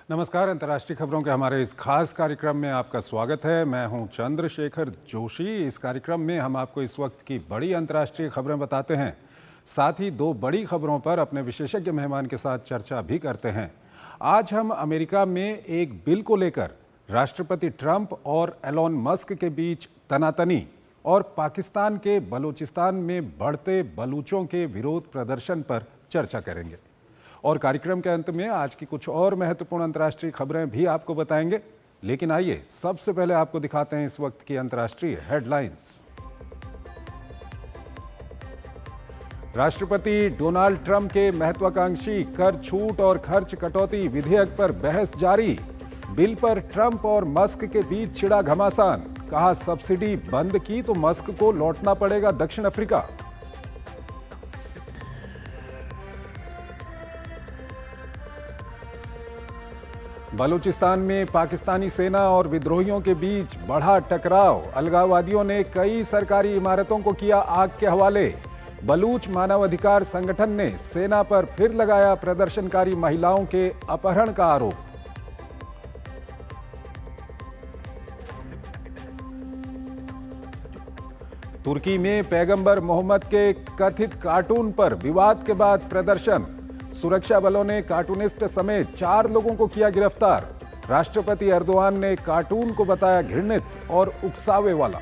नमस्कार। अंतर्राष्ट्रीय खबरों के हमारे इस खास कार्यक्रम में आपका स्वागत है। मैं हूं चंद्रशेखर जोशी। इस कार्यक्रम में हम आपको इस वक्त की बड़ी अंतर्राष्ट्रीय खबरें बताते हैं, साथ ही दो बड़ी खबरों पर अपने विशेषज्ञ मेहमान के साथ चर्चा भी करते हैं। आज हम अमेरिका में एक बिल को लेकर राष्ट्रपति ट्रंप और एलोन मस्क के बीच तनातनी और पाकिस्तान के बलूचिस्तान में बढ़ते बलूचों के विरोध प्रदर्शन पर चर्चा करेंगे। और कार्यक्रम के अंत में आज की कुछ और महत्वपूर्ण अंतर्राष्ट्रीय खबरें भी आपको बताएंगे। लेकिन आइए सबसे पहले आपको दिखाते हैं इस वक्त की अंतर्राष्ट्रीय हेडलाइंस। राष्ट्रपति डोनाल्ड ट्रंप के महत्वाकांक्षी कर छूट और खर्च कटौती विधेयक पर बहस जारी। बिल पर ट्रंप और मस्क के बीच छिड़ा घमासान। कहा सब्सिडी बंद की तो मस्क को लौटना पड़ेगा दक्षिण अफ्रीका। बलूचिस्तान में पाकिस्तानी सेना और विद्रोहियों के बीच बढ़ा टकराव। अलगाववादियों ने कई सरकारी इमारतों को किया आग के हवाले। बलूच मानवाधिकार संगठन ने सेना पर फिर लगाया प्रदर्शनकारी महिलाओं के अपहरण का आरोप। तुर्की में पैगंबर मोहम्मद के कथित कार्टून पर विवाद के बाद प्रदर्शन। सुरक्षा बलों ने कार्टूनिस्ट समेत 4 लोगों को किया गिरफ्तार। राष्ट्रपति एर्दोआन ने कार्टून को बताया घृणित और उकसावे वाला।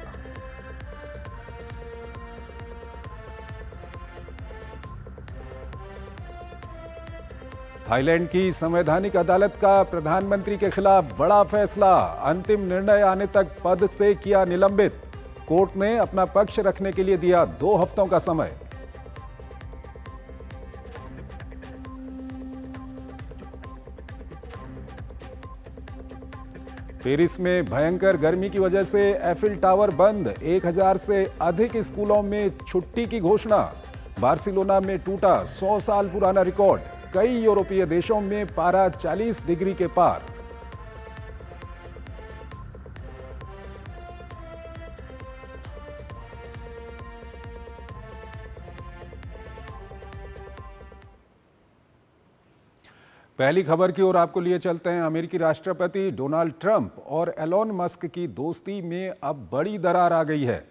थाईलैंड की संवैधानिक अदालत का प्रधानमंत्री के खिलाफ बड़ा फैसला। अंतिम निर्णय आने तक पद से किया निलंबित। कोर्ट ने अपना पक्ष रखने के लिए दिया 2 हफ्तों का समय। पेरिस में भयंकर गर्मी की वजह से एफिल टावर बंद। 1000 से अधिक स्कूलों में छुट्टी की घोषणा। बार्सिलोना में टूटा 100 साल पुराना रिकॉर्ड। कई यूरोपीय देशों में पारा 40 डिग्री के पार। पहली खबर की ओर आपको लिए चलते हैं। अमेरिकी राष्ट्रपति डोनाल्ड ट्रंप और एलोन मस्क की दोस्ती में अब बड़ी दरार आ गई है।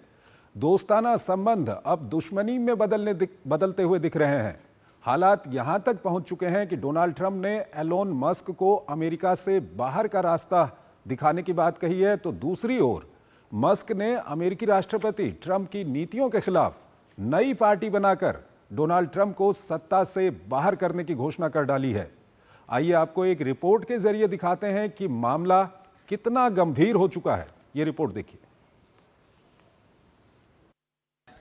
दोस्ताना संबंध अब दुश्मनी में बदलते हुए दिख रहे हैं। हालात यहां तक पहुंच चुके हैं कि डोनाल्ड ट्रंप ने एलोन मस्क को अमेरिका से बाहर का रास्ता दिखाने की बात कही है, तो दूसरी ओर मस्क ने अमेरिकी राष्ट्रपति ट्रंप की नीतियों के खिलाफ नई पार्टी बनाकर डोनाल्ड ट्रंप को सत्ता से बाहर करने की घोषणा कर डाली है। आइए आपको एक रिपोर्ट के जरिए दिखाते हैं कि मामला कितना गंभीर हो चुका है। यह रिपोर्ट देखिए।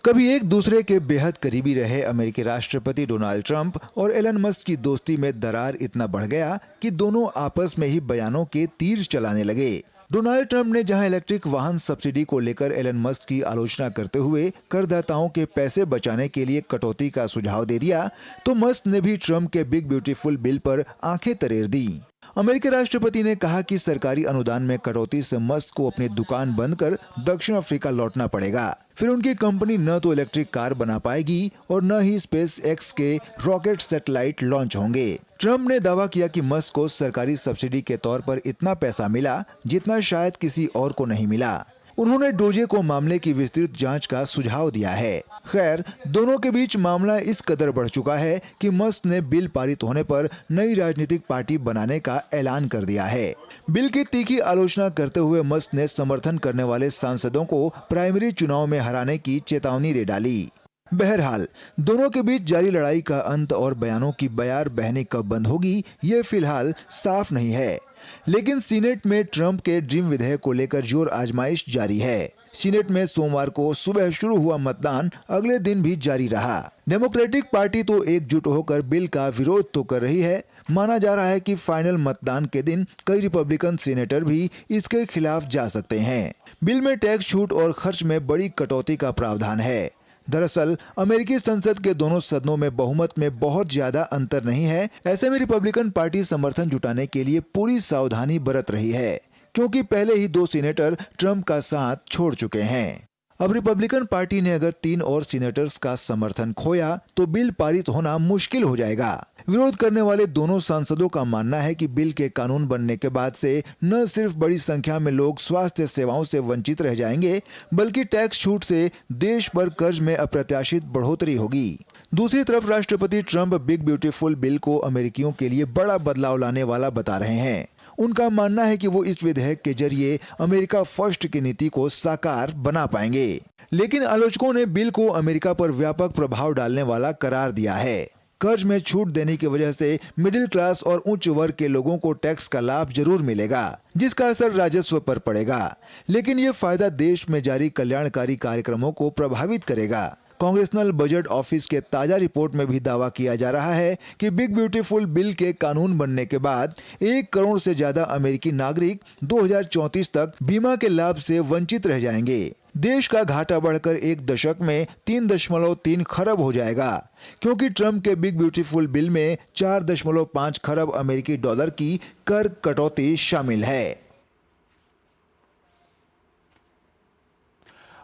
कभी एक दूसरे के बेहद करीबी रहे अमेरिकी राष्ट्रपति डोनाल्ड ट्रंप और एलन मस्क की दोस्ती में दरार इतना बढ़ गया कि दोनों आपस में ही बयानों के तीर चलाने लगे। डोनाल्ड ट्रंप ने जहां इलेक्ट्रिक वाहन सब्सिडी को लेकर एलन मस्क की आलोचना करते हुए करदाताओं के पैसे बचाने के लिए कटौती का सुझाव दे दिया, तो मस्क ने भी ट्रंप के बिग ब्यूटीफुल बिल पर आंखें तरेर दी। अमेरिकी राष्ट्रपति ने कहा कि सरकारी अनुदान में कटौती से मस्क को अपनी दुकान बंद कर दक्षिण अफ्रीका लौटना पड़ेगा। फिर उनकी कंपनी न तो इलेक्ट्रिक कार बना पाएगी और न ही स्पेस एक्स के रॉकेट सैटेलाइट लॉन्च होंगे। ट्रंप ने दावा किया कि मस्क को सरकारी सब्सिडी के तौर पर इतना पैसा मिला जितना शायद किसी और को नहीं मिला। उन्होंने डोजे को मामले की विस्तृत जांच का सुझाव दिया है। खैर, दोनों के बीच मामला इस कदर बढ़ चुका है कि मस्क ने बिल पारित होने पर नई राजनीतिक पार्टी बनाने का ऐलान कर दिया है। बिल की तीखी आलोचना करते हुए मस्क ने समर्थन करने वाले सांसदों को प्राइमरी चुनाव में हराने की चेतावनी दे डाली। बहरहाल, दोनों के बीच जारी लड़ाई का अंत और बयानों की बयार बहनी कब बंद होगी, ये फिलहाल साफ नहीं है। लेकिन सीनेट में ट्रंप के ड्रीम विधेयक को लेकर जोर आजमाइश जारी है। सीनेट में सोमवार को सुबह शुरू हुआ मतदान अगले दिन भी जारी रहा। डेमोक्रेटिक पार्टी तो एकजुट होकर बिल का विरोध तो कर रही है। माना जा रहा है कि फाइनल मतदान के दिन कई रिपब्लिकन सीनेटर भी इसके खिलाफ जा सकते हैं। बिल में टैक्स छूट और खर्च में बड़ी कटौती का प्रावधान है। दरअसल अमेरिकी संसद के दोनों सदनों में बहुमत में बहुत ज्यादा अंतर नहीं है। ऐसे में रिपब्लिकन पार्टी समर्थन जुटाने के लिए पूरी सावधानी बरत रही है, क्योंकि पहले ही 2 सीनेटर ट्रंप का साथ छोड़ चुके हैं। अब रिपब्लिकन पार्टी ने अगर 3 और सीनेटर्स का समर्थन खोया तो बिल पारित होना मुश्किल हो जाएगा। विरोध करने वाले दोनों सांसदों का मानना है कि बिल के कानून बनने के बाद से न सिर्फ बड़ी संख्या में लोग स्वास्थ्य सेवाओं से वंचित रह जाएंगे, बल्कि टैक्स छूट से देश भर कर्ज में अप्रत्याशित बढ़ोतरी होगी। दूसरी तरफ राष्ट्रपति ट्रंप बिग ब्यूटीफुल बिल को अमेरिकियों के लिए बड़ा बदलाव लाने वाला बता रहे हैं। उनका मानना है कि वो इस विधेयक के जरिए अमेरिका फर्स्ट की नीति को साकार बना पाएंगे। लेकिन आलोचकों ने बिल को अमेरिका पर व्यापक प्रभाव डालने वाला करार दिया है। कर्ज में छूट देने की वजह से मिडिल क्लास और उच्च वर्ग के लोगों को टैक्स का लाभ जरूर मिलेगा, जिसका असर राजस्व पर पड़ेगा। लेकिन ये फायदा देश में जारी कल्याणकारी कार्यक्रमों को प्रभावित करेगा। कांग्रेसनल बजट ऑफिस के ताजा रिपोर्ट में भी दावा किया जा रहा है कि बिग ब्यूटीफुल बिल के कानून बनने के बाद 1 करोड़ से ज्यादा अमेरिकी नागरिक 2034 तक बीमा के लाभ से वंचित रह जाएंगे। देश का घाटा बढ़कर एक दशक में 3.3 खरब हो जाएगा, क्योंकि ट्रंप के बिग ब्यूटीफुल बिल में 4.5 खरब अमेरिकी डॉलर की कर कटौती शामिल है।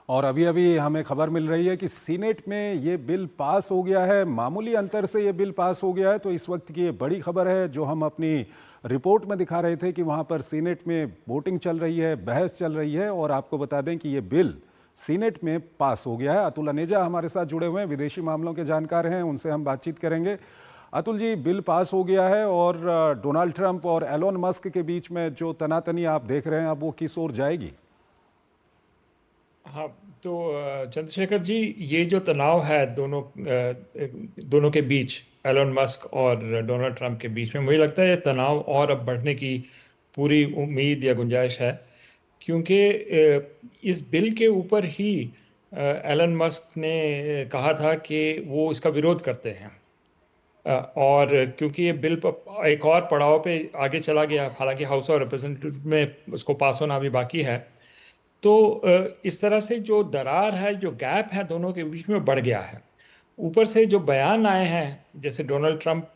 और अभी अभी हमें खबर मिल रही है कि सीनेट में ये बिल पास हो गया है, मामूली अंतर से ये बिल पास हो गया है। तो इस वक्त की ये बड़ी खबर है जो हम अपनी रिपोर्ट में दिखा रहे थे कि वहाँ पर सीनेट में वोटिंग चल रही है, बहस चल रही है, और आपको बता दें कि ये बिल सीनेट में पास हो गया है। अतुल अनेजा हमारे साथ जुड़े हुए हैं, विदेशी मामलों के जानकार हैं, उनसे हम बातचीत करेंगे। अतुल जी, बिल पास हो गया है और डोनाल्ड ट्रंप और एलोन मस्क के बीच में जो तनातनी आप देख रहे हैं, अब वो किस ओर जाएगी? हाँ, तो चंद्रशेखर जी, ये जो तनाव है दोनों के बीच, एलोन मस्क और डोनाल्ड ट्रंप के बीच में, मुझे लगता है ये तनाव और अब बढ़ने की पूरी उम्मीद या गुंजाइश है, क्योंकि इस बिल के ऊपर ही एलोन मस्क ने कहा था कि वो इसका विरोध करते हैं। और क्योंकि ये बिल एक और पड़ाव पे आगे चला गया, हालांकि हाउस ऑफ रिप्रेजेंटेटिव में उसको पास होना अभी बाकी है, तो इस तरह से जो दरार है, जो गैप है दोनों के बीच में, बढ़ गया है। ऊपर से जो बयान आए हैं, जैसे डोनाल्ड ट्रंप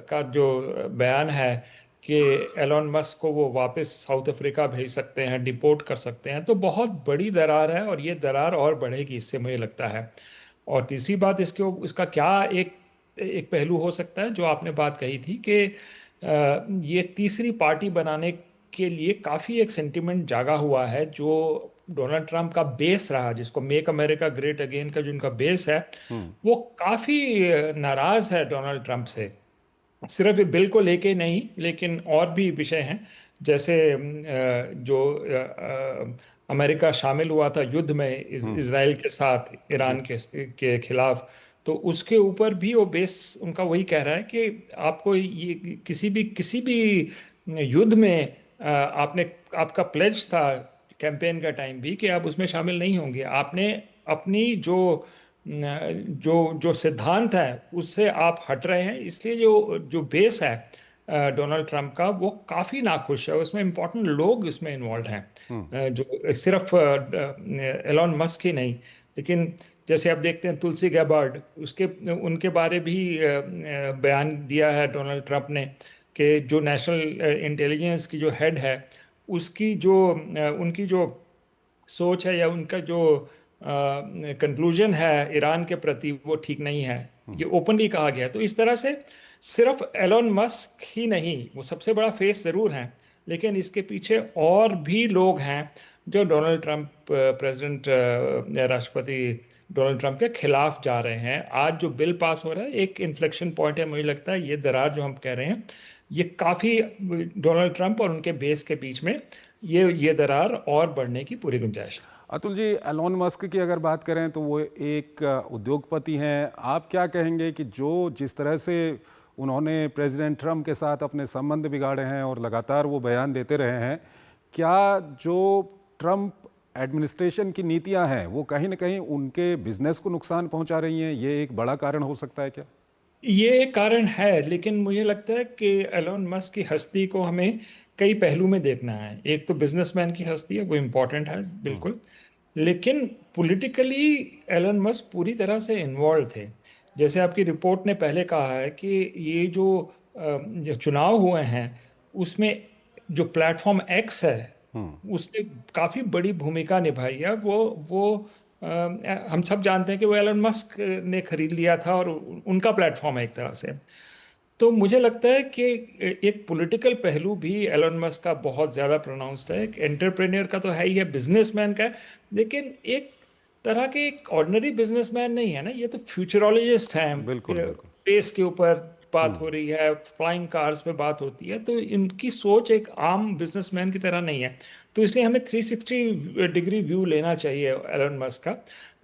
का जो बयान है कि एलोन मस्क को वो वापस साउथ अफ्रीका भेज सकते हैं, डिपोर्ट कर सकते हैं, तो बहुत बड़ी दरार है और ये दरार और बढ़ेगी, इससे मुझे लगता है। और तीसरी बात, इसका क्या एक पहलू हो सकता है, जो आपने बात कही थी कि ये तीसरी पार्टी बनाने के लिए काफ़ी एक सेंटिमेंट जागा हुआ है, जो डोनाल्ड ट्रंप का बेस रहा, जिसको मेक अमेरिका ग्रेट अगेन का जो उनका बेस है, वो काफ़ी नाराज़ है डोनाल्ड ट्रंप से। सिर्फ ये बिल को लेके नहीं, लेकिन और भी विषय हैं, जैसे जो अमेरिका शामिल हुआ था युद्ध में इजराइल के साथ, ईरान के खिलाफ, तो उसके ऊपर भी वो बेस उनका वही कह रहा है कि आपको ये किसी भी युद्ध में आपका प्लेज था कैंपेन का टाइम भी कि आप उसमें शामिल नहीं होंगे। आपने अपनी जो सिद्धांत है उससे आप हट रहे हैं, इसलिए जो बेस है डोनाल्ड ट्रंप का, वो काफ़ी नाखुश है। उसमें इम्पोर्टेंट लोग इसमें इन्वॉल्व हैं, जो सिर्फ एलोन मस्क ही नहीं, लेकिन जैसे आप देखते हैं तुलसी गैबार्ड, उनके बारे भी बयान दिया है डोनाल्ड ट्रंप ने कि जो नेशनल इंटेलिजेंस की जो हेड है, उनकी जो सोच है या उनका जो कंक्लूजन है ईरान के प्रति, वो ठीक नहीं है, ये ओपनली कहा गया। तो इस तरह से सिर्फ एलोन मस्क ही नहीं, वो सबसे बड़ा फेस ज़रूर है, लेकिन इसके पीछे और भी लोग हैं जो डोनाल्ड ट्रंप, राष्ट्रपति डोनाल्ड ट्रंप के खिलाफ जा रहे हैं। आज जो बिल पास हो रहा है एक इन्फ्लेक्शन पॉइंट है, मुझे लगता है ये दरार जो हम कह रहे हैं, ये काफ़ी डोनाल्ड ट्रंप और उनके बेस के बीच में ये दरार और बढ़ने की पूरी गुंजाइश है। अतुल जी, एलोन मस्क की अगर बात करें तो वो एक उद्योगपति हैं। आप क्या कहेंगे कि जिस तरह से उन्होंने प्रेसिडेंट ट्रंप के साथ अपने संबंध बिगाड़े हैं और लगातार वो बयान देते रहे हैं, क्या जो ट्रंप एडमिनिस्ट्रेशन की नीतियां हैं वो कहीं ना कहीं उनके बिजनेस को नुकसान पहुंचा रही हैं? ये एक बड़ा कारण हो सकता है क्या? ये एक कारण है, लेकिन मुझे लगता है कि एलोन मस्क की हस्ती को हमें कई पहलू में देखना है। एक तो बिजनेसमैन की हस्ती है, वो इम्पोर्टेंट है बिल्कुल, लेकिन पॉलिटिकली एलोन मस्क पूरी तरह से इन्वॉल्व थे। जैसे आपकी रिपोर्ट ने पहले कहा है कि ये जो चुनाव हुए हैं, उसमें जो प्लेटफॉर्म एक्स है, उसने काफ़ी बड़ी भूमिका निभाई है। वो हम सब जानते हैं कि वो एलन मस्क ने खरीद लिया था और उनका प्लेटफॉर्म है एक तरह से। तो मुझे लगता है कि एक पॉलिटिकल पहलू भी एलन मस्क का बहुत ज़्यादा प्रोनाउंस्ड है। एक एंटरप्रेन्योर का तो है ही है, बिजनेसमैन का है, लेकिन एक तरह के एक ऑर्डिनरी बिजनेसमैन नहीं है ना, ये तो फ्यूचरोलॉजिस्ट हैं। बिल्कुल बिल्कुल। स्पेस के ऊपर बात हो रही है, फ्लाइंग कार्स पे बात होती है, तो इनकी सोच एक आम बिजनेसमैन की तरह नहीं है। तो इसलिए हमें 360 डिग्री व्यू लेना चाहिए एलन मस्क का।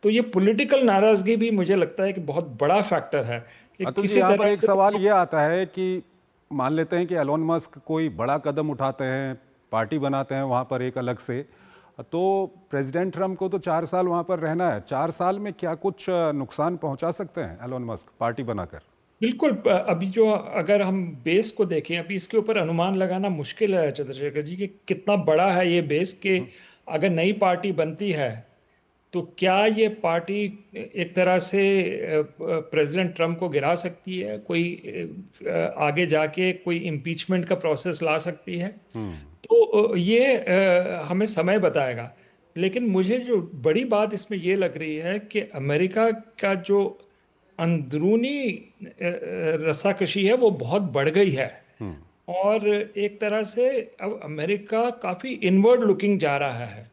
तो ये पॉलिटिकल नाराजगी भी मुझे लगता है कि बहुत बड़ा फैक्टर है कि अतुल जी, किसी यहाँ पर तरह एक से। सवाल ये आता है कि मान लेते हैं कि एलोन मस्क कोई बड़ा कदम उठाते हैं, पार्टी बनाते हैं वहाँ पर एक अलग से, तो प्रेसिडेंट ट्रम्प को तो 4 साल वहाँ पर रहना है। 4 साल में क्या कुछ नुकसान पहुँचा सकते हैं एलोन मस्क पार्टी बनाकर? बिल्कुल। अभी जो अगर हम बेस को देखें, अभी इसके ऊपर अनुमान लगाना मुश्किल है चंद्रशेखर जी कि कितना बड़ा है ये बेस, कि अगर नई पार्टी बनती है तो क्या ये पार्टी एक तरह से प्रेसिडेंट ट्रम्प को गिरा सकती है, कोई आगे जाके कोई इम्पीचमेंट का प्रोसेस ला सकती है। तो ये हमें समय बताएगा। लेकिन मुझे जो बड़ी बात इसमें ये लग रही है कि अमेरिका का जो अंदरूनी रस्साकशी है वो बहुत बढ़ गई है, और एक तरह से अब अमेरिका काफ़ी इनवर्ड लुकिंग जा रहा है।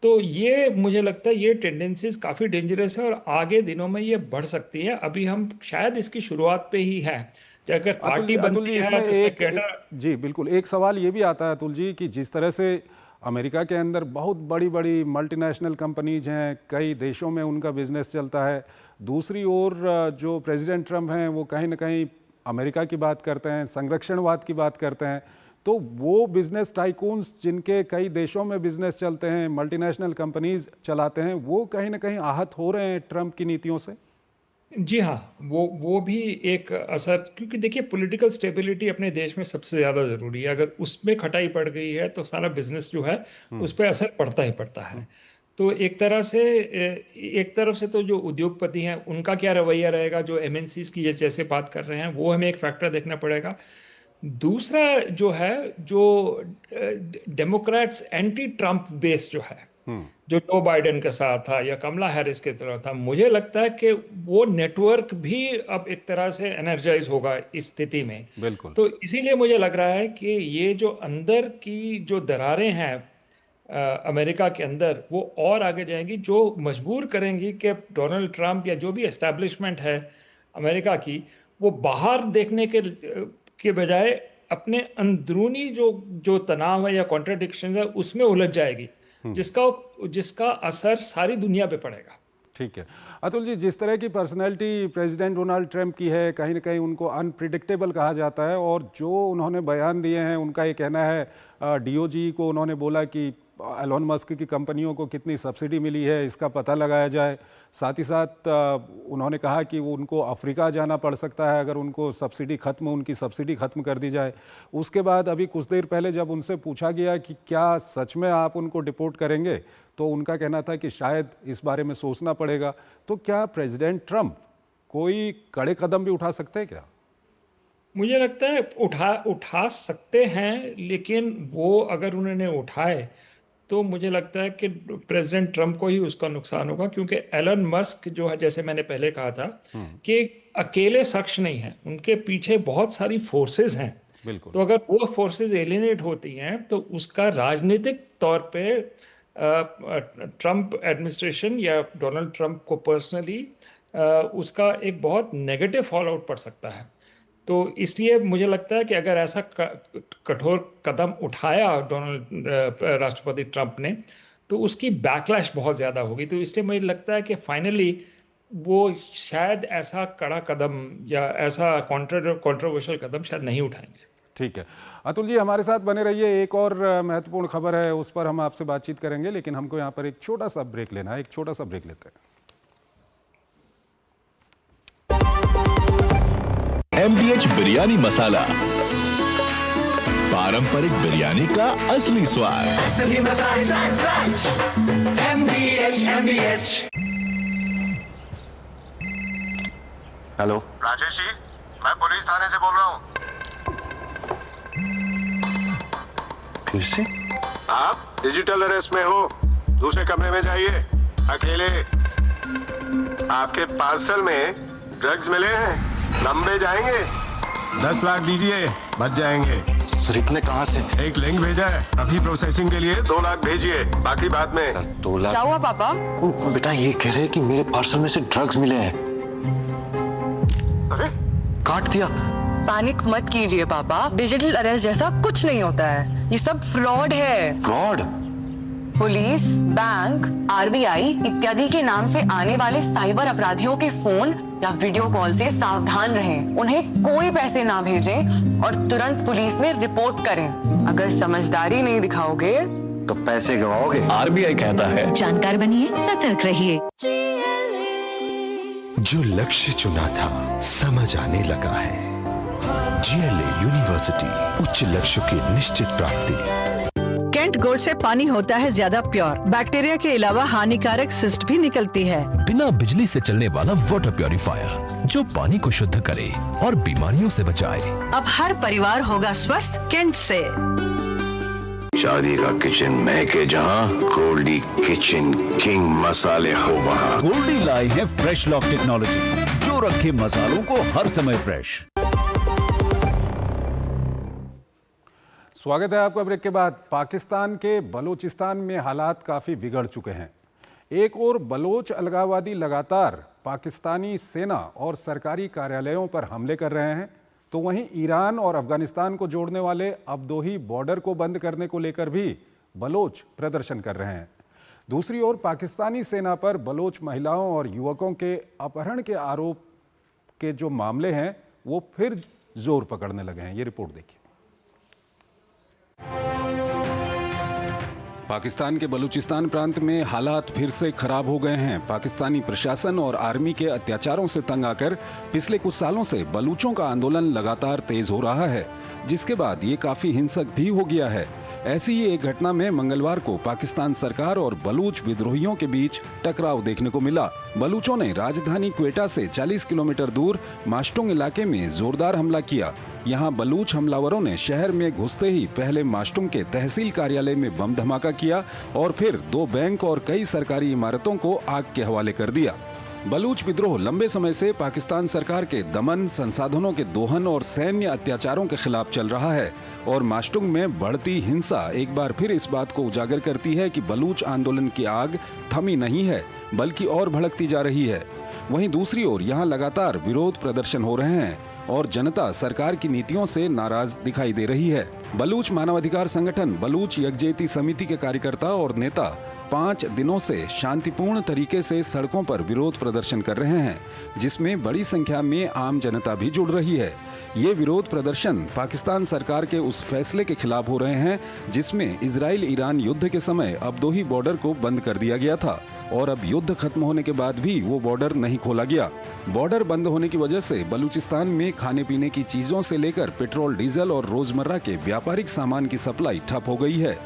तो ये मुझे लगता है ये टेंडेंसीज काफ़ी डेंजरस है और आगे दिनों में ये बढ़ सकती है। अभी हम शायद इसकी शुरुआत पे ही हैं। कि अगर पार्टी अतुल जी, बनती है इसमें तो इसमें जी बिल्कुल, एक सवाल ये भी आता है अतुल जी कि जिस तरह से अमेरिका के अंदर बहुत बड़ी बड़ी मल्टीनेशनल कंपनीज हैं, कई देशों में उनका बिजनेस चलता है, दूसरी ओर जो प्रेसिडेंट ट्रम्प हैं वो कहीं ना कहीं अमेरिका की बात करते हैं, संरक्षणवाद की बात करते हैं, तो वो बिजनेस टाइकून्स जिनके कई देशों में बिजनेस चलते हैं, मल्टीनेशनल कंपनीज चलाते हैं, वो कहीं ना कहीं आहत हो रहे हैं ट्रम्प की नीतियों से। जी हाँ, वो भी एक असर, क्योंकि देखिए पॉलिटिकल स्टेबिलिटी अपने देश में सबसे ज़्यादा ज़रूरी है। अगर उसमें खटाई पड़ गई है तो सारा बिजनेस जो है उस पर असर पड़ता ही पड़ता है। तो एक तरह से एक तरफ से तो जो उद्योगपति हैं उनका क्या रवैया रहेगा, जो एमएनसीज की जैसे बात कर रहे हैं, वो हमें एक फैक्टर देखना पड़ेगा। दूसरा जो है, जो डेमोक्रेट्स एंटी ट्रम्प बेस जो है, जो जो बाइडेन के साथ था या कमला हैरिस की तरह था, मुझे लगता है कि वो नेटवर्क भी अब एक तरह से एनर्जाइज होगा इस स्थिति में। बिल्कुल। तो इसीलिए मुझे लग रहा है कि ये जो अंदर की जो दरारें हैं अमेरिका के अंदर, वो और आगे जाएंगी, जो मजबूर करेंगी कि डोनाल्ड ट्रम्प या जो भी एस्टैब्लिशमेंट है अमेरिका की, वो बाहर देखने के बजाय अपने अंदरूनी जो जो तनाव है या कॉन्ट्रडिक्शन है उसमें उलझ जाएगी, जिसका असर सारी दुनिया पे पड़ेगा। ठीक है अतुल जी, जिस तरह की पर्सनैलिटी प्रेसिडेंट डोनाल्ड ट्रम्प की है, कहीं ना कहीं उनको अनप्रिडिक्टेबल कहा जाता है, और जो उन्होंने बयान दिए हैं, उनका ये कहना है डीओजी को उन्होंने बोला कि एलोन मस्क की कंपनियों को कितनी सब्सिडी मिली है इसका पता लगाया जाए। साथ ही साथ उन्होंने कहा कि वो उनको अफ्रीका जाना पड़ सकता है अगर उनको उनकी सब्सिडी ख़त्म कर दी जाए। उसके बाद अभी कुछ देर पहले जब उनसे पूछा गया कि क्या सच में आप उनको डिपोर्ट करेंगे, तो उनका कहना था कि शायद इस बारे में सोचना पड़ेगा। तो क्या प्रेसिडेंट ट्रम्प कोई कड़े कदम भी उठा सकते हैं क्या? मुझे लगता है उठा सकते हैं, लेकिन वो अगर उन्होंने उठाए तो मुझे लगता है कि प्रेसिडेंट ट्रम्प को ही उसका नुकसान होगा, क्योंकि एलन मस्क जो है, जैसे मैंने पहले कहा था, कि अकेले शख्स नहीं है, उनके पीछे बहुत सारी फोर्सेस हैं। बिल्कुल। तो अगर वो फोर्सेस एलिनेट होती हैं तो उसका राजनीतिक तौर पे ट्रम्प एडमिनिस्ट्रेशन या डोनाल्ड ट्रम्प को पर्सनली उसका एक बहुत नेगेटिव फॉल आउट पड़ सकता है। तो इसलिए मुझे लगता है कि अगर ऐसा कठोर कदम उठाया डोनाल्ड राष्ट्रपति ट्रम्प ने, तो उसकी बैकलैश बहुत ज़्यादा होगी। तो इसलिए मुझे लगता है कि फाइनली वो शायद ऐसा कड़ा कदम या ऐसा कंट्रोवर्शियल कदम शायद नहीं उठाएंगे। ठीक है अतुल जी, हमारे साथ बने रहिए। एक और महत्वपूर्ण खबर है, उस पर हम आपसे बातचीत करेंगे, लेकिन हमको यहाँ पर एक छोटा सा ब्रेक लेना है। एक छोटा सा ब्रेक लेते हैं। MBH बिरयानी मसाला, पारंपरिक बिरयानी का असली स्वाद। MBH। हेलो राजेश जी, मैं पुलिस थाने से बोल रहा हूँ। फिर से? आप डिजिटल अरेस्ट में हो, दूसरे कमरे में जाइए अकेले। आपके पार्सल में ड्रग्स मिले हैं, लंबे जाएंगे। 10 लाख दीजिए, बच जाएंगे। सर इतने कहाँ से? एक लिंक भेजा है, अभी प्रोसेसिंग के लिए 2 लाख भेजिए, बाकी बाद में। सर 2 लाख? क्या हुआ पापा? बेटा ये कह रहे हैं कि मेरे पार्सल में से ड्रग्स मिले हैं। अरे काट दिया। पैनिक मत कीजिए पापा, डिजिटल अरेस्ट जैसा कुछ नहीं होता है, ये सब फ्रॉड है। फ्रॉड? पुलिस, बैंक, आरबीआई इत्यादि के नाम से आने वाले साइबर अपराधियों के फोन या वीडियो कॉल से सावधान रहें। उन्हें कोई पैसे ना भेजें और तुरंत पुलिस में रिपोर्ट करें। अगर समझदारी नहीं दिखाओगे तो पैसे गवाओगे। आरबीआई कहता है जानकार बनिए, सतर्क रहिए। जो लक्ष्य चुना था समझ आने लगा है। जीएलए यूनिवर्सिटी, उच्च लक्ष्य की निश्चित प्राप्ति। कैंट गोल्ड से पानी होता है ज्यादा प्योर, बैक्टीरिया के अलावा हानिकारक सिस्ट भी निकलती है। बिना बिजली से चलने वाला वाटर प्योरीफायर जो पानी को शुद्ध करे और बीमारियों से बचाए। अब हर परिवार होगा स्वस्थ कैंट से। शादी का किचन महके जहाँ, गोल्डी किचन किंग मसाले हो वहाँ। गोल्डी लाई है फ्रेश लॉक टेक्नोलॉजी जो रखे मसालों को हर समय फ्रेश। स्वागत है आपका ब्रेक के बाद। पाकिस्तान के बलूचिस्तान में हालात काफ़ी बिगड़ चुके हैं। एक और बलोच अलगाववादी लगातार पाकिस्तानी सेना और सरकारी कार्यालयों पर हमले कर रहे हैं, तो वहीं ईरान और अफगानिस्तान को जोड़ने वाले अब्दोही बॉर्डर को बंद करने को लेकर भी बलोच प्रदर्शन कर रहे हैं। दूसरी ओर पाकिस्तानी सेना पर बलोच महिलाओं और युवकों के अपहरण के आरोप के जो मामले हैं वो फिर जोर पकड़ने लगे हैं। ये रिपोर्ट देखिए। पाकिस्तान के बलूचिस्तान प्रांत में हालात फिर से खराब हो गए हैं। पाकिस्तानी प्रशासन और आर्मी के अत्याचारों से तंग आकर पिछले कुछ सालों से बलूचों का आंदोलन लगातार तेज हो रहा है, जिसके बाद ये काफी हिंसक भी हो गया है। ऐसी ही एक घटना में मंगलवार को पाकिस्तान सरकार और बलूच विद्रोहियों के बीच टकराव देखने को मिला। बलूचों ने राजधानी क्वेटा से 40 किलोमीटर दूर मास्टुंग इलाके में जोरदार हमला किया। यहां बलूच हमलावरों ने शहर में घुसते ही पहले मास्टुंग के तहसील कार्यालय में बम धमाका किया और फिर 2 बैंक और कई सरकारी इमारतों को आग के हवाले कर दिया। बलूच विद्रोह लंबे समय से पाकिस्तान सरकार के दमन, संसाधनों के दोहन और सैन्य अत्याचारों के खिलाफ चल रहा है और मास्टुंग में बढ़ती हिंसा एक बार फिर इस बात को उजागर करती है कि बलूच आंदोलन की आग थमी नहीं है बल्कि और भड़कती जा रही है। वहीं दूसरी ओर यहां लगातार विरोध प्रदर्शन हो रहे हैं और जनता सरकार की नीतियों से नाराज दिखाई दे रही है। बलूच मानवाधिकार संगठन बलूच यकजहती समिति के कार्यकर्ता और नेता 5 दिनों से शांतिपूर्ण तरीके से सड़कों पर विरोध प्रदर्शन कर रहे हैं, जिसमें बड़ी संख्या में आम जनता भी जुड़ रही है। ये विरोध प्रदर्शन पाकिस्तान सरकार के उस फैसले के खिलाफ हो रहे हैं जिसमें इजराइल ईरान युद्ध के समय अब्दोही बॉर्डर को बंद कर दिया गया था और अब युद्ध खत्म होने के बाद भी वो बॉर्डर नहीं खोला गया। बॉर्डर बंद होने की वजह से बलूचिस्तान में खाने पीने की चीजों से लेकर पेट्रोल, डीजल और रोजमर्रा के व्यापारिक सामान की सप्लाई ठप हो गई है।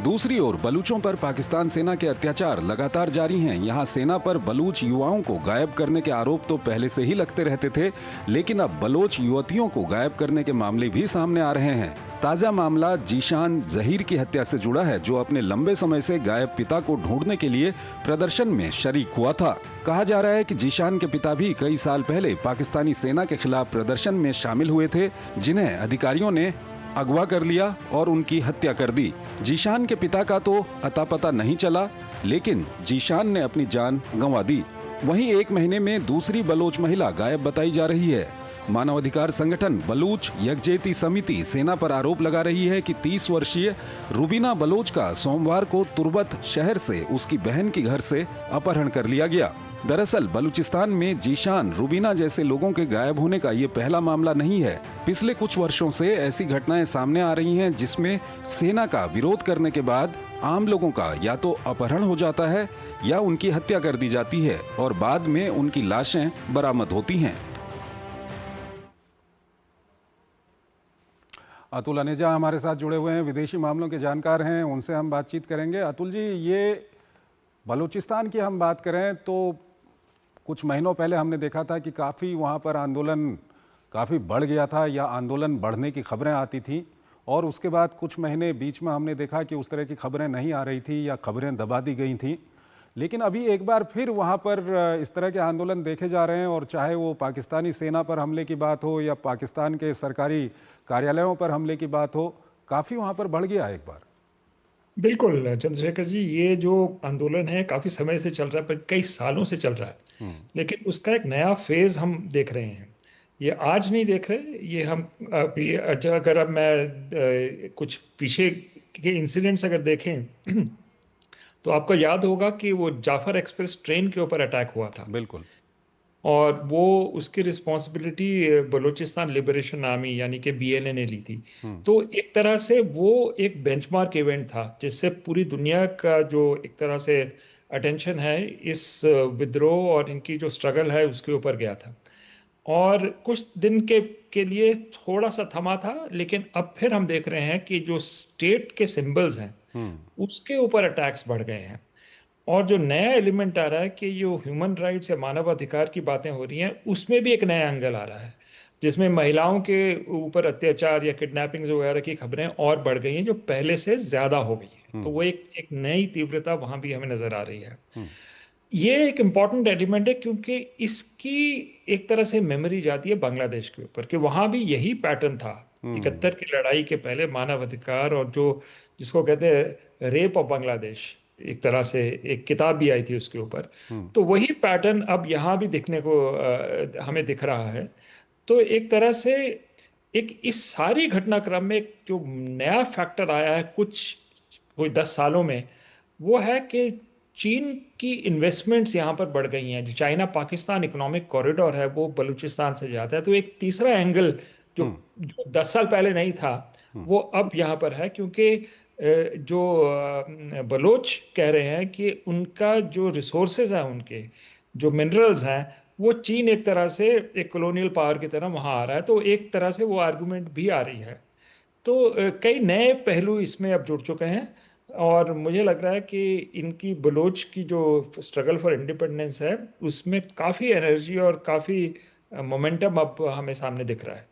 दूसरी ओर बलूचों पर पाकिस्तान सेना के अत्याचार लगातार जारी हैं। यहाँ सेना पर बलूच युवाओं को गायब करने के आरोप तो पहले से ही लगते रहते थे, लेकिन अब बलोच युवतियों को गायब करने के मामले भी सामने आ रहे हैं। ताजा मामला जीशान जहीर की हत्या से जुड़ा है, जो अपने लंबे समय से गायब पिता को ढूंढने के लिए प्रदर्शन में शरीक हुआ था। कहा जा रहा है कि जीशान के पिता भी कई साल पहले पाकिस्तानी सेना के खिलाफ प्रदर्शन में शामिल हुए थे, जिन्हें अधिकारियों ने अगवा कर लिया और उनकी हत्या कर दी। जीशान के पिता का तो अता पता नहीं चला, लेकिन जीशान ने अपनी जान गंवा दी। वहीं 1 महीने में दूसरी बलोच महिला गायब बताई जा रही है। मानवाधिकार संगठन बलूच यकजहती समिति सेना पर आरोप लगा रही है कि 30 वर्षीय रुबीना बलोच का सोमवार को तुर्बत शहर से उसकी बहन के घर से अपहरण कर लिया गया। दरअसल बलूचिस्तान में जीशान, रुबीना जैसे लोगों के गायब होने का ये पहला मामला नहीं है। पिछले कुछ वर्षों से ऐसी घटनाएं सामने आ रही हैं जिसमें सेना का विरोध करने के बाद आम लोगों का या तो अपहरण हो जाता है या उनकी हत्या कर दी जाती है और बाद में उनकी लाशें बरामद होती हैं। अतुल अनेजा हमारे साथ जुड़े हुए हैं, विदेशी मामलों के जानकार हैं, उनसे हम बातचीत करेंगे। अतुल जी, ये बलूचिस्तान की हम बात करें तो कुछ महीनों पहले हमने देखा था कि काफ़ी वहाँ पर आंदोलन काफ़ी बढ़ गया था या आंदोलन बढ़ने की खबरें आती थी, और उसके बाद कुछ महीने बीच में हमने देखा कि उस तरह की खबरें नहीं आ रही थी या खबरें दबा दी गई थी। लेकिन अभी एक बार फिर वहाँ पर इस तरह के आंदोलन देखे जा रहे हैं, और चाहे वो पाकिस्तानी सेना पर हमले की बात हो या पाकिस्तान के सरकारी कार्यालयों पर हमले की बात हो, काफ़ी वहाँ पर बढ़ गया एक बार। बिल्कुल चंद्रशेखर जी, ये जो आंदोलन है काफी समय से चल रहा है, पर कई सालों से चल रहा है, लेकिन उसका एक नया फेज हम देख रहे हैं। ये आज नहीं देख रहे, ये हम अभी अगर अब मैं कुछ पीछे के इंसिडेंट्स अगर देखें तो आपको याद होगा कि वो जाफर एक्सप्रेस ट्रेन के ऊपर अटैक हुआ था, बिल्कुल। और वो उसकी रिस्पॉन्सिबिलिटी बलूचिस्तान लिबरेशन आर्मी यानी कि बीएलए ने ली थी। तो एक तरह से वो एक बेंचमार्क इवेंट था जिससे पूरी दुनिया का जो एक तरह से अटेंशन है इस विद्रोह और इनकी जो स्ट्रगल है उसके ऊपर गया था, और कुछ दिन के लिए थोड़ा सा थमा था, लेकिन अब फिर हम देख रहे हैं कि जो स्टेट के सिंबल्स हैं उसके ऊपर अटैक्स बढ़ गए हैं। और जो नया एलिमेंट आ रहा है कि जो ह्यूमन राइट्स या मानव अधिकार की बातें हो रही हैं, उसमें भी एक नया एंगल आ रहा है, जिसमें महिलाओं के ऊपर अत्याचार या किडनैपिंग्स वगैरह की खबरें और बढ़ गई हैं, जो पहले से ज़्यादा हो गई हैं। तो वो एक नई तीव्रता वहाँ भी हमें नज़र आ रही है। ये एक इम्पॉर्टेंट एलिमेंट है क्योंकि इसकी एक तरह से मेमोरी जाती है बांग्लादेश के ऊपर, कि वहाँ भी यही पैटर्न था 71 की लड़ाई के पहले, मानव अधिकार, और जो जिसको कहते हैं रेप ऑफ बांग्लादेश, एक तरह से एक किताब भी आई थी उसके ऊपर। तो वही पैटर्न अब यहाँ भी दिखने को हमें दिख रहा है। तो एक तरह से एक इस सारी घटनाक्रम में एक जो नया फैक्टर आया है कोई 10 सालों में, वो है कि चीन की इन्वेस्टमेंट्स यहाँ पर बढ़ गई हैं। जो चाइना पाकिस्तान इकोनॉमिक कॉरिडोर है वो बलूचिस्तान से जाता है। तो एक तीसरा एंगल जो 10 साल पहले नहीं था वो अब यहाँ पर है, क्योंकि जो बलोच कह रहे हैं कि उनका जो रिसोर्सेज हैं, उनके जो मिनरल्स हैं, वो चीन एक तरह से एक कॉलोनियल पावर की तरह वहाँ आ रहा है। तो एक तरह से वो आर्गुमेंट भी आ रही है। तो कई नए पहलू इसमें अब जुड़ चुके हैं, और मुझे लग रहा है कि इनकी बलोच की जो स्ट्रगल फॉर इंडिपेंडेंस है उसमें काफ़ी एनर्जी और काफ़ी मोमेंटम अब हमें सामने दिख रहा है।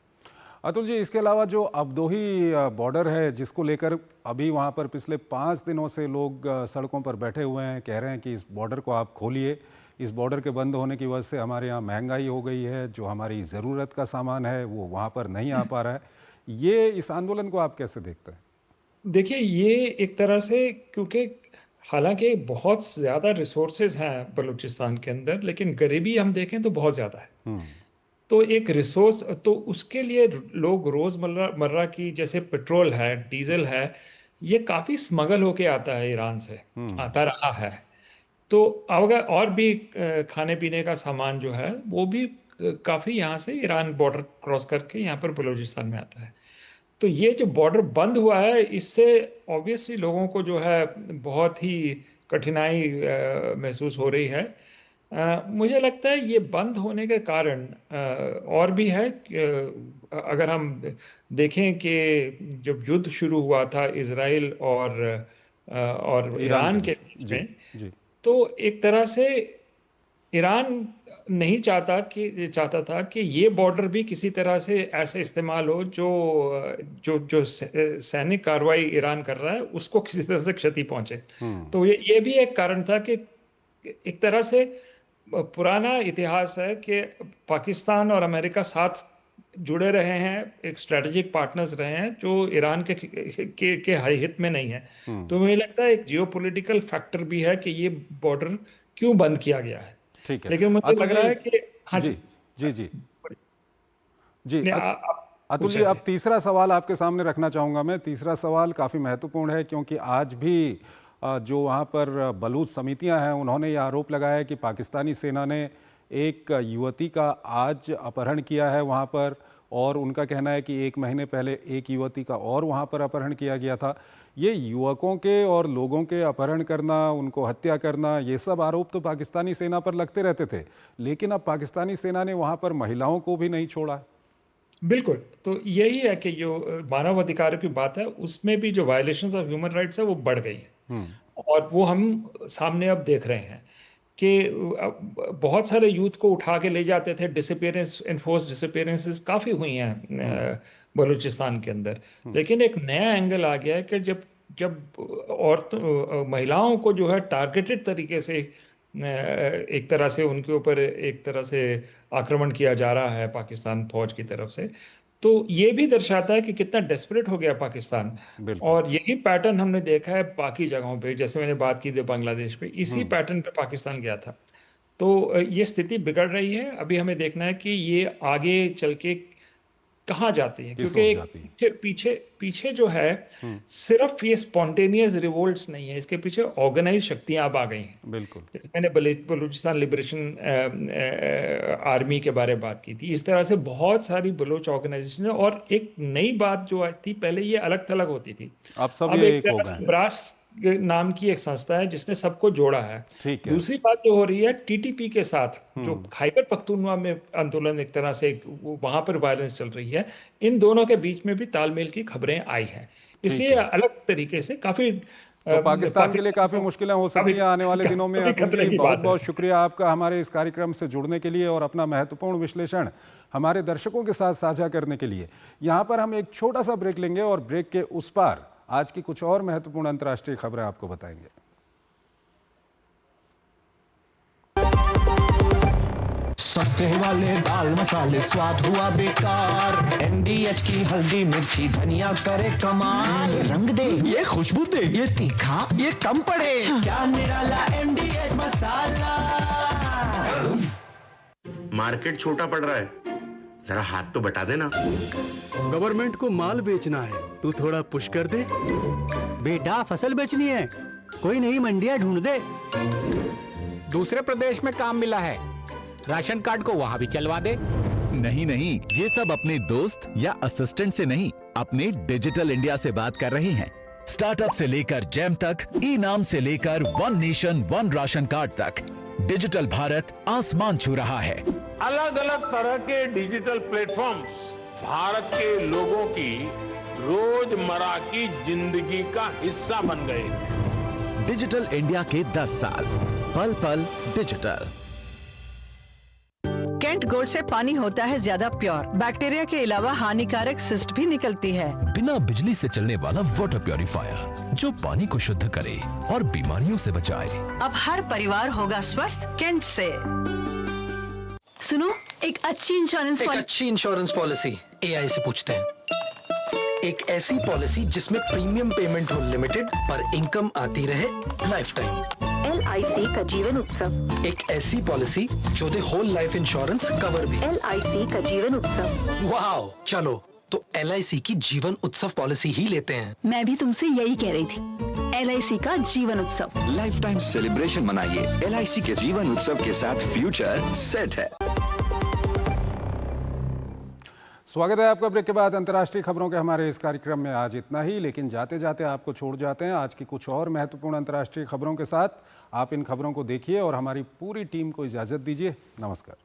अतुल जी, इसके अलावा जो अबदोही बॉर्डर है, जिसको लेकर अभी वहाँ पर पिछले 5 दिनों से लोग सड़कों पर बैठे हुए हैं, कह रहे हैं कि इस बॉर्डर को आप खोलिए, इस बॉर्डर के बंद होने की वजह से हमारे यहाँ महंगाई हो गई है, जो हमारी ज़रूरत का सामान है वो वहाँ पर नहीं आ पा रहा है। ये इस आंदोलन को आप कैसे देखते हैं? देखिए, ये एक तरह से, क्योंकि हालांकि बहुत ज़्यादा रिसोर्सेज हैं बलूचिस्तान के अंदर, लेकिन गरीबी हम देखें तो बहुत ज़्यादा है। तो एक रिसोर्स, तो उसके लिए लोग रोज़मर्रा की, जैसे पेट्रोल है, डीजल है, ये काफ़ी स्मगल होके आता है, ईरान से आता रहा है। तो अगर और भी खाने पीने का सामान जो है वो भी काफ़ी यहाँ से ईरान बॉर्डर क्रॉस करके यहाँ पर बलूचिस्तान में आता है। तो ये जो बॉर्डर बंद हुआ है, इससे ऑब्वियसली लोगों को जो है बहुत ही कठिनाई महसूस हो रही है। मुझे लगता है ये बंद होने के कारण और भी है। अगर हम देखें कि जब युद्ध शुरू हुआ था इजराइल और ईरान के बीच में, तो एक तरह से ईरान नहीं चाहता था कि ये बॉर्डर भी किसी तरह से ऐसे इस्तेमाल हो जो सैनिक कार्रवाई ईरान कर रहा है उसको किसी तरह से क्षति पहुंचे। तो ये भी एक कारण था कि एक तरह से पुराना इतिहास है कि पाकिस्तान और अमेरिका साथ जुड़े रहे हैं, एक स्ट्रेटेजिक पार्टनर्स रहे हैं जो ईरान के हित में नहीं है। तो मुझे लगता है एक जियोपॉलिटिकल फैक्टर भी है कि ये बॉर्डर क्यों बंद किया गया है। ठीक है, लेकिन मुझे लग रहा है कि हाँ जी अतुल जी, अब तीसरा सवाल आपके सामने रखना चाहूँगा मैं। तीसरा सवाल काफ़ी महत्वपूर्ण है, क्योंकि आज भी जो वहाँ पर बलूच समितियाँ हैं उन्होंने ये आरोप लगाया है कि पाकिस्तानी सेना ने एक युवती का आज अपहरण किया है वहाँ पर, और उनका कहना है कि 1 महीने पहले एक युवती का और वहाँ पर अपहरण किया गया था। ये युवकों के और लोगों के अपहरण करना, उनको हत्या करना, ये सब आरोप तो पाकिस्तानी सेना पर लगते रहते थे, लेकिन अब पाकिस्तानी सेना ने वहाँ पर महिलाओं को भी नहीं छोड़ा। बिल्कुल, तो यही है कि जो मानव अधिकारों की बात है उसमें भी जो वायलेशंस ऑफ ह्यूमन राइट्स है वो बढ़ गई है, और वो हम सामने अब देख रहे हैं कि बहुत सारे यूथ को उठा के ले जाते थे, डिसअपीयरेंस, एनफोर्स डिसअपीयरेंसेस काफ़ी हुई हैं बलूचिस्तान के अंदर। लेकिन एक नया एंगल आ गया है कि जब महिलाओं को जो है टारगेटेड तरीके से एक तरह से उनके ऊपर एक तरह से आक्रमण किया जा रहा है पाकिस्तान फौज की तरफ से, तो ये भी दर्शाता है कि कितना डेस्परेट हो गया पाकिस्तान। और यही पैटर्न हमने देखा है बाकी जगहों पे, जैसे मैंने बात की थी बांग्लादेश पे, इसी पैटर्न पे पाकिस्तान गया था। तो ये स्थिति बिगड़ रही है। अभी हमें देखना है कि ये आगे चल के कहाँ जाती है, क्योंकि पीछे जो है सिर्फ ये स्पॉन्टेनियस रिवोल्ट्स नहीं है, इसके पीछे ऑर्गेनाइज शक्तियां अब आ गई हैं। बिल्कुल, मैंने बलूचिस्तान लिबरेशन आर्मी के बारे में बात की थी। इस तरह से बहुत सारी बलूच ऑर्गेनाइजेशन है। और एक नई बात जो आई थी, पहले ये अलग थलग होती थी, अब एक तरह से ब्रास नाम की एक संस्था है जिसने सबको जोड़ा है। दूसरी बात जो हो रही है टीटीपी के साथ, जो खैबर पख्तूनख्वा में आंदोलन एक तरह से वहां पर वायलेंस चल रही है, इन दोनों के बीच में भी तालमेल की खबरें आई हैं। इसलिए अलग तरीके से काफी तो पाकिस्तान के लिए काफी मुश्किलें हो सकती हैं आने वाले दिनों में। बहुत बहुत शुक्रिया आपका हमारे इस कार्यक्रम से जुड़ने के लिए और अपना महत्वपूर्ण विश्लेषण हमारे दर्शकों के साथ साझा करने के लिए। यहाँ पर हम एक छोटा सा ब्रेक लेंगे और ब्रेक के उस पार आज की कुछ और महत्वपूर्ण अंतर्राष्ट्रीय खबरें आपको बताएंगे। सस्ते वाले दाल मसाले स्वाद हुआ बेकार, एमडीएच की हल्दी मिर्ची धनिया करे कमाल, रंग दे ये खुशबू दे ये तीखा ये कम पड़े, क्या निराला एमडीएच मसाला। मार्केट छोटा पड़ रहा है, जरा हाथ तो बटा देना। गवर्नमेंट को माल बेचना है, तू थोड़ा पुश कर दे। बेटा फसल बेचनी है, कोई नई मंडियां ढूंढ दे। दूसरे प्रदेश में काम मिला है, राशन कार्ड को वहाँ भी चलवा दे। नहीं, ये सब अपने दोस्त या असिस्टेंट से नहीं, अपने डिजिटल इंडिया से बात कर रहे हैं। स्टार्टअप से लेकर जेम तक, ई नाम से लेकर one nation one ration card तक, डिजिटल भारत आसमान छू रहा है। अलग अलग तरह के डिजिटल प्लेटफॉर्म्स भारत के लोगों की रोजमर्रा की जिंदगी का हिस्सा बन गए। डिजिटल इंडिया के 10 साल, पल पल डिजिटल। कैंट गोल्ड से पानी होता है ज्यादा प्योर, बैक्टीरिया के अलावा हानिकारक सिस्ट भी निकलती है। बिना बिजली से चलने वाला वाटर प्योरीफायर जो पानी को शुद्ध करे और बीमारियों से बचाए। अब हर परिवार होगा स्वस्थ कैंट से। सुनो, एक अच्छी इंश्योरेंस पॉलिसी एआई से पूछते हैं। एक ऐसी पॉलिसी जिसमें प्रीमियम पेमेंट हो लिमिटेड पर इनकम आती रहे लाइफ टाइम। LIC का जीवन उत्सव। एक ऐसी पॉलिसी जो दे होल लाइफ इंश्योरेंस कवर भी। LIC का जीवन उत्सव। वाओ, चलो तो LIC की जीवन उत्सव पॉलिसी ही लेते हैं। मैं भी तुमसे यही कह रही थी, LIC का जीवन उत्सव। लाइफ टाइम सेलिब्रेशन मनाइए LIC के जीवन उत्सव के साथ, फ्यूचर सेट है। स्वागत है आपका ब्रेक के बाद अंतर्राष्ट्रीय खबरों के हमारे इस कार्यक्रम में। आज इतना ही, लेकिन जाते जाते आपको छोड़ जाते हैं आज की कुछ और महत्वपूर्ण अंतर्राष्ट्रीय खबरों के साथ। आप इन खबरों को देखिए और हमारी पूरी टीम को इजाजत दीजिए। नमस्कार।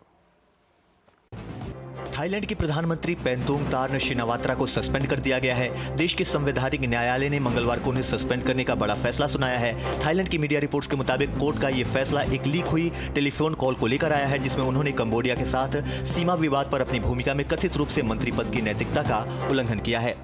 थाईलैंड के प्रधानमंत्री पेंतोंग तार्न शिनावात्रा को सस्पेंड कर दिया गया है। देश के संवैधानिक न्यायालय ने मंगलवार को उन्हें सस्पेंड करने का बड़ा फैसला सुनाया है। थाईलैंड की मीडिया रिपोर्ट्स के मुताबिक कोर्ट का ये फैसला एक लीक हुई टेलीफोन कॉल को लेकर आया है, जिसमें उन्होंने कंबोडिया के साथ सीमा विवाद पर अपनी भूमिका में कथित रूप से मंत्री पद की नैतिकता का उल्लंघन किया है।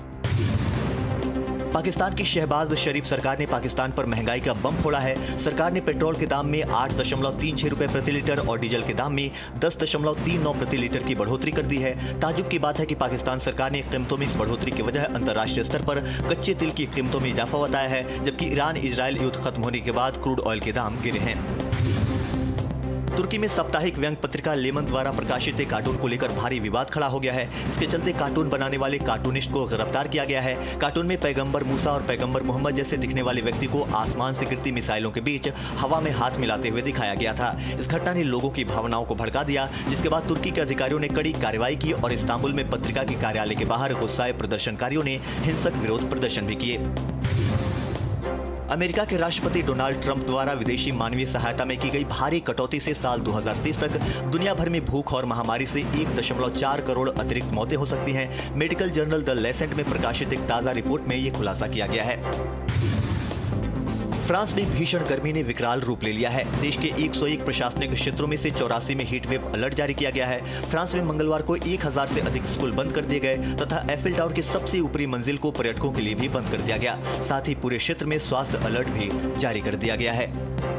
पाकिस्तान की शहबाज शरीफ सरकार ने पाकिस्तान पर महंगाई का बम फोड़ा है। सरकार ने पेट्रोल के दाम में 8.36 रुपए प्रति लीटर और डीजल के दाम में 10.39 प्रति लीटर की बढ़ोतरी कर दी है। ताजुब की बात है कि पाकिस्तान सरकार ने कीमतों में इस बढ़ोतरी की वजह अंतर्राष्ट्रीय स्तर पर कच्चे तेल की कीमतों में इजाफा बताया है, जबकि ईरान इजरायल युद्ध खत्म होने के बाद क्रूड ऑयल के दाम गिरे हैं। तुर्की में साप्ताहिक व्यंग पत्रिका लेमन द्वारा प्रकाशित एक कार्टून को लेकर भारी विवाद खड़ा हो गया है। इसके चलते कार्टून बनाने वाले कार्टूनिस्ट को गिरफ्तार किया गया है। कार्टून में पैगंबर मूसा और पैगंबर मोहम्मद जैसे दिखने वाले व्यक्ति को आसमान से गिरती मिसाइलों के बीच हवा में हाथ मिलाते हुए दिखाया गया था। इस घटना ने लोगों की भावनाओं को भड़का दिया, जिसके बाद तुर्की के अधिकारियों ने कड़ी कार्रवाई की और इस्तांबुल में पत्रिका के कार्यालय के बाहर गुस्साए प्रदर्शनकारियों ने हिंसक विरोध प्रदर्शन भी किए। अमेरिका के राष्ट्रपति डोनाल्ड ट्रंप द्वारा विदेशी मानवीय सहायता में की गई भारी कटौती से साल 2030 तक दुनिया भर में भूख और महामारी से 1.4 करोड़ अतिरिक्त मौतें हो सकती हैं। मेडिकल जर्नल द लेसेंट में प्रकाशित एक ताजा रिपोर्ट में यह खुलासा किया गया है। फ्रांस में भीषण गर्मी ने विकराल रूप ले लिया है। देश के 101 प्रशासनिक क्षेत्रों में से 84 में हीट वेव अलर्ट जारी किया गया है। फ्रांस में मंगलवार को 1000 से अधिक स्कूल बंद कर दिए गए तथा एफिल टावर की सबसे ऊपरी मंजिल को पर्यटकों के लिए भी बंद कर दिया गया। साथ ही पूरे क्षेत्र में स्वास्थ्य अलर्ट भी जारी कर दिया गया है।